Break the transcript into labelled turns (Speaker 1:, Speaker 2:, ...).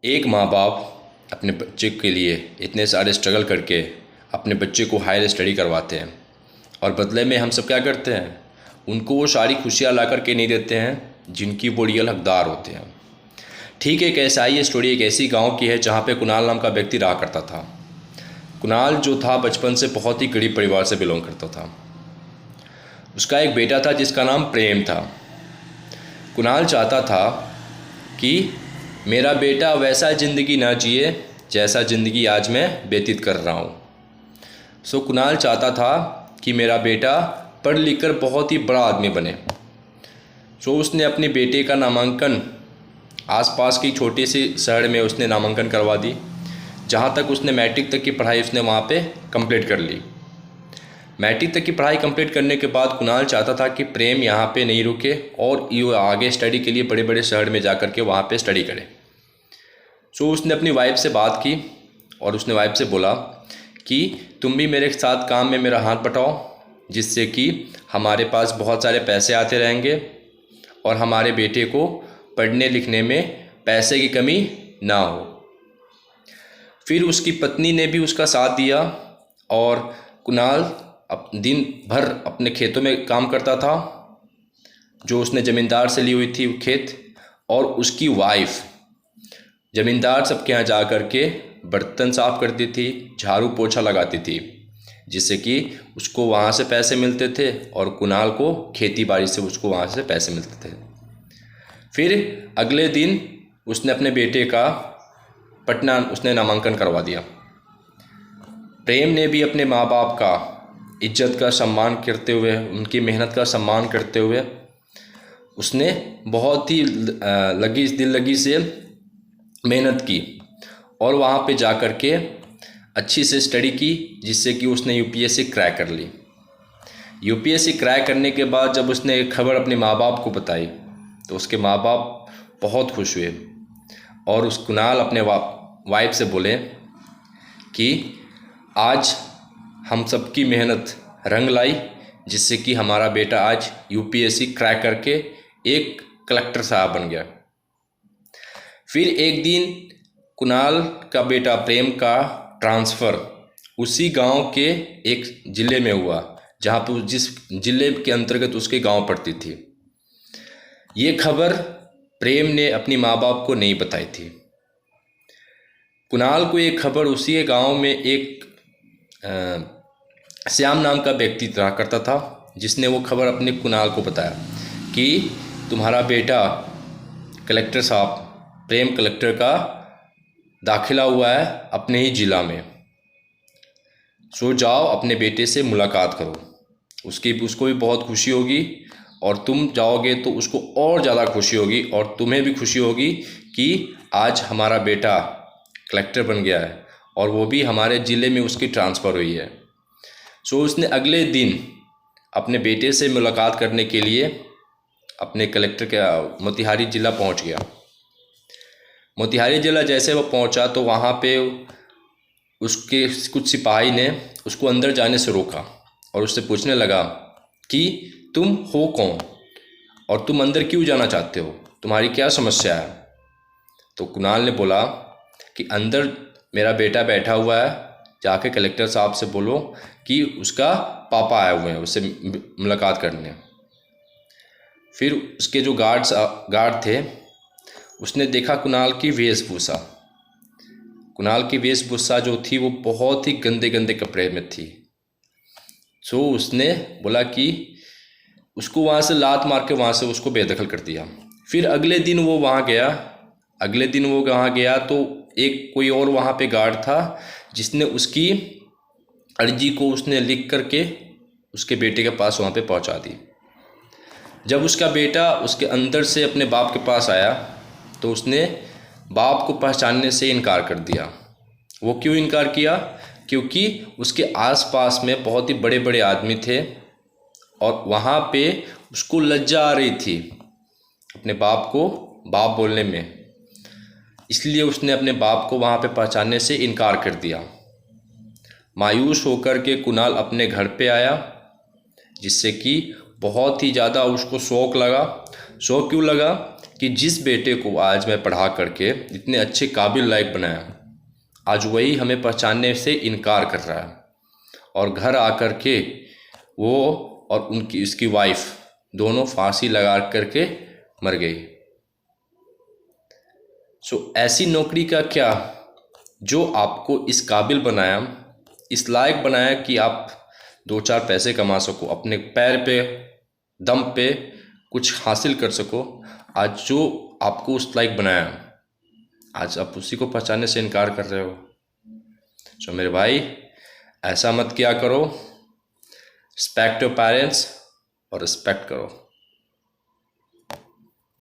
Speaker 1: एक माँ बाप अपने बच्चे के लिए इतने सारे स्ट्रगल करके अपने बच्चे को हायर स्टडी करवाते हैं और बदले में हम सब क्या करते हैं, उनको वो सारी खुशियाँ ला कर के नहीं देते हैं जिनकी वो रियल हकदार होते हैं। ठीक है, एक ऐसा ही स्टोरी एक ऐसी गांव की है जहाँ पे कुणाल नाम का व्यक्ति रहा करता था। कुणाल जो था बचपन से बहुत ही गरीब परिवार से बिलोंग करता था। उसका एक बेटा था जिसका नाम प्रेम था। कुणाल चाहता था कि मेरा बेटा वैसा ज़िंदगी ना जिए जैसा ज़िंदगी आज मैं व्यतीत कर रहा हूँ। कुणाल चाहता था कि मेरा बेटा पढ़ लिख कर बहुत ही बड़ा आदमी बने। उसने अपने बेटे का नामांकन आसपास की छोटे से शहर में उसने नामांकन करवा दी। जहाँ तक उसने मैट्रिक तक की पढ़ाई उसने वहाँ पे कंप्लीट कर ली। मैट्रिक तक की पढ़ाई कंप्लीट करने के बाद कुणाल चाहता था कि प्रेम यहाँ पे नहीं रुके और ये आगे स्टडी के लिए बड़े बड़े शहर में जा कर के वहाँ पे स्टडी करे। उसने अपनी वाइफ से बात की और उसने वाइफ से बोला कि तुम भी मेरे साथ काम में मेरा हाथ बटाओ, जिससे कि हमारे पास बहुत सारे पैसे आते रहेंगे और हमारे बेटे को पढ़ने लिखने में पैसे की कमी ना हो। फिर उसकी पत्नी ने भी उसका साथ दिया और कुणाल दिन भर अपने खेतों में काम करता था, जो उसने ज़मींदार से ली हुई थी खेत। और उसकी वाइफ ज़मींदार सबके यहाँ जा कर के बर्तन साफ़ करती थी, झाड़ू पोछा लगाती थी, जिससे कि उसको वहाँ से पैसे मिलते थे और कुणाल को खेती बाड़ी से उसको वहाँ से पैसे मिलते थे। फिर अगले दिन उसने अपने बेटे का पटना उसने नामांकन करवा दिया। प्रेम ने भी अपने माँ बाप का इज्जत का सम्मान करते हुए, उनकी मेहनत का सम्मान करते हुए उसने बहुत ही दिल लगी से मेहनत की और वहाँ पे जा कर के अच्छी से स्टडी की, जिससे कि उसने यूपीएससी क्रैक कर ली। यूपीएससी क्रैक करने के बाद जब उसने खबर अपने माँ बाप को बताई तो उसके माँ बाप बहुत खुश हुए और उस कुणाल अपने वाइफ से बोले कि आज हम सबकी मेहनत रंग लाई, जिससे कि हमारा बेटा आज यूपीएससी क्रैक करके एक कलेक्टर साहब बन गया। फिर एक दिन कुणाल का बेटा प्रेम का ट्रांसफ़र उसी गांव के एक ज़िले में हुआ, जहां पर जिस ज़िले के अंतर्गत उसके गांव पड़ती थी। ये खबर प्रेम ने अपनी माँ बाप को नहीं बताई थी। कुणाल को ये खबर उसी गांव में एक श्याम नाम का व्यक्ति रहा करता था, जिसने वो खबर अपने कुणाल को बताया कि तुम्हारा बेटा कलेक्टर साहब प्रेम कलेक्टर का दाखिला हुआ है अपने ही ज़िला में। जाओ अपने बेटे से मुलाकात करो, उसको भी बहुत खुशी होगी और तुम जाओगे तो उसको और ज़्यादा खुशी होगी और तुम्हें भी खुशी होगी कि आज हमारा बेटा कलेक्टर बन गया है और वो भी हमारे ज़िले में उसकी ट्रांसफ़र हुई है। उसने अगले दिन अपने बेटे से मुलाकात करने के लिए अपने कलेक्टर के मोतिहारी ज़िला पहुंच गया। मोतिहारी ज़िला जैसे वो पहुंचा तो वहाँ पे उसके कुछ सिपाही ने उसको अंदर जाने से रोका और उससे पूछने लगा कि तुम हो कौन और तुम अंदर क्यों जाना चाहते हो, तुम्हारी क्या समस्या है। तो कुणाल ने बोला कि अंदर मेरा बेटा बैठा हुआ है, जाके कलेक्टर साहब से बोलो कि उसका पापा आए हुए हैं उससे मुलाकात करने। फिर उसके जो गार्ड थे उसने देखा कुणाल की वेशभूषा। कुणाल की वेशभूषा जो थी वो बहुत ही गंदे गंदे कपड़े में थी। उसने बोला कि उसको वहाँ से लात मार के वहाँ से उसको बेदखल कर दिया। फिर अगले दिन वो वहाँ गया तो एक कोई और वहाँ पे गार्ड था, जिसने उसकी अर्जी को उसने लिख करके उसके बेटे के पास वहाँ पे पहुँचा दी। जब उसका बेटा उसके अंदर से अपने बाप के पास आया तो उसने बाप को पहचानने से इनकार कर दिया। वो क्यों इनकार किया? क्योंकि उसके आसपास में बहुत ही बड़े बड़े आदमी थे और वहाँ पे उसको लज्जा आ रही थी अपने बाप को बाप बोलने में, इसलिए उसने अपने बाप को वहाँ पे पहचानने से इनकार कर दिया। मायूस होकर के कुणाल अपने घर पे आया, जिससे कि बहुत ही ज़्यादा उसको शौक़ लगा। शौक़ क्यों लगा? कि जिस बेटे को आज मैं पढ़ा करके इतने अच्छे काबिल लायक बनाया, आज वही हमें पहचानने से इनकार कर रहा है। और घर आकर के वो और उनकी उसकी वाइफ दोनों फांसी लगा करके मर गई। ऐसी नौकरी का क्या जो आपको इस काबिल बनाया, इस लायक बनाया कि आप दो चार पैसे कमा सको, अपने पैर पे दम पे कुछ हासिल कर सको। आज जो आपको उस लायक बनाया, आज आप उसी को पहचानने से इनकार कर रहे हो। मेरे भाई, ऐसा मत किया करो। रिस्पेक्ट योर पेरेंट्स और रिस्पेक्ट करो।